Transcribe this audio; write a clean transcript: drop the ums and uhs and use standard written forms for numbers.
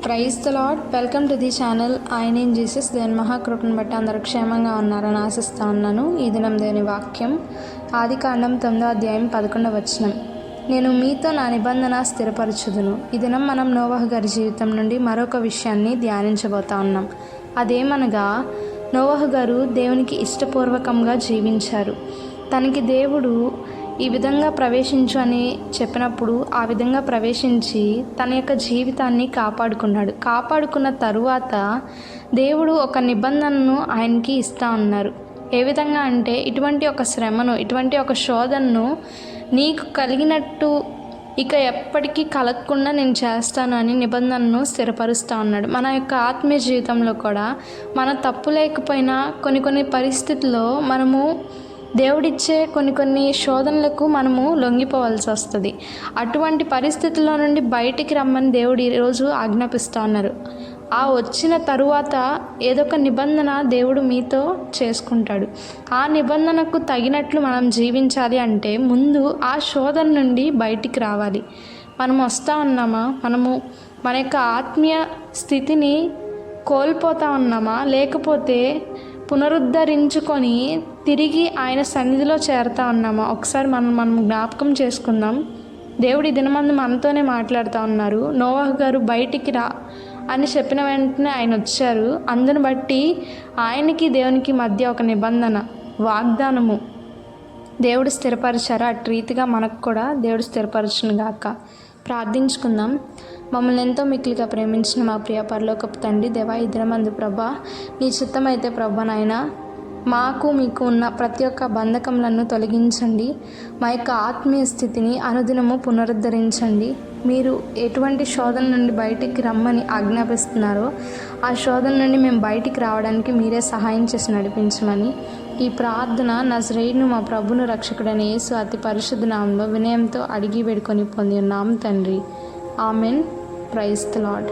Praise the Lord. Welcome to the channel. ఆయన Jesus దేవుని మహాకృపను బట్టి అందరూ క్షేమంగా ఉన్నారని ఆశిస్తూ ఉన్నాను. ఈ దినం దేవుని వాక్యం ఆదికాండం 9వ అధ్యాయం 11వ వచనం. నేను మీతో నా నిబంధన స్థిరపరచుదును. ఈ దినం మనం నోవహు గారి జీవితం నుండి మరొక విషయాన్ని ధ్యానించబోతా ఉన్నాం. అదేమనగా నోవహు గారు దేవునికి ఇష్టపూర్వకంగా జీవించారు. తనకి దేవుడు ఈ విధంగా ప్రవేశించు అని చెప్పినప్పుడు ఆ విధంగా ప్రవేశించి తన యొక్క జీవితాన్ని కాపాడుకున్న తరువాత దేవుడు ఒక నిబంధనను ఆయనకి ఇస్తూ ఉన్నారు. ఏ విధంగా అంటే ఇటువంటి ఒక శ్రమను, ఇటువంటి ఒక శోధనను నీకు కలిగినట్టు ఇక ఎప్పటికీ కలగకుండా నేను చేస్తాను అని నిబంధనను స్థిరపరుస్తూ ఉన్నాడు. మన యొక్క ఆత్మీయ జీవితంలో కూడా మన తప్పు లేకపోయినా కొన్ని పరిస్థితుల్లో మనము దేవుడిచ్చే కొన్ని శోధనలకు మనము లొంగిపోవాల్సి వస్తుంది. అటువంటి పరిస్థితుల్లో నుండి బయటికి రమ్మని దేవుడు ఈరోజు ఆజ్ఞాపిస్తూ ఉన్నారు. ఆ వచ్చిన తరువాత ఏదో ఒక నిబంధన దేవుడు మీతో చేసుకుంటాడు. ఆ నిబంధనకు తగినట్లు మనం జీవించాలి అంటే ముందు ఆ శోధన నుండి బయటికి రావాలి. మనం వస్తూ ఉన్నామా, మనము మన యొక్క ఆత్మీయ స్థితిని కోల్పోతూ ఉన్నామా, లేకపోతే పునరుద్ధరించుకొని తిరిగి ఆయన సన్నిధిలో చేరుతా ఉన్నామా? ఒకసారి మనం జ్ఞాపకం చేసుకుందాం. దేవుడి దినమందు మనతోనే మాట్లాడుతూ ఉన్నారు. నోవహు గారు బయటికి రా అని చెప్పిన వెంటనే ఆయన వచ్చారు. అందును బట్టి ఆయనకి దేవునికి మధ్య ఒక నిబంధన, వాగ్దానము దేవుడు స్థిరపరిచారు. అటు రీతిగా మనకు కూడా దేవుడు స్థిరపరచును గాక. ప్రార్థించుకుందాం. మమ్మల్ని ఎంతో మిక్కిలిగా ప్రేమించిన మా ప్రియ పరలోకపు తండ్రి, దేవా, ఈ దినమందు ప్రభా నీ చిత్తమైతే ప్రభా నాయన మాకు మీకు ఉన్న ప్రతి ఒక్క బంధకములను తొలగించండి. మా యొక్క ఆత్మీయ స్థితిని అనుదినము పునరుద్ధరించండి. మీరు ఎటువంటి శోధన నుండి బయటికి రమ్మని ఆజ్ఞాపిస్తున్నారో ఆ శోధన నుండి మేము బయటికి రావడానికి మీరే సహాయం చేసి నడిపించమని ఈ ప్రార్థన నజరేయును మా ప్రభును రక్షకుడైన యేసు అతి పరిశుద్ధ నామంలో వినయంతో అడిగి వేడుకొని పొంది ఉన్నాం తండ్రి. ఆమెన్. Praise the lord.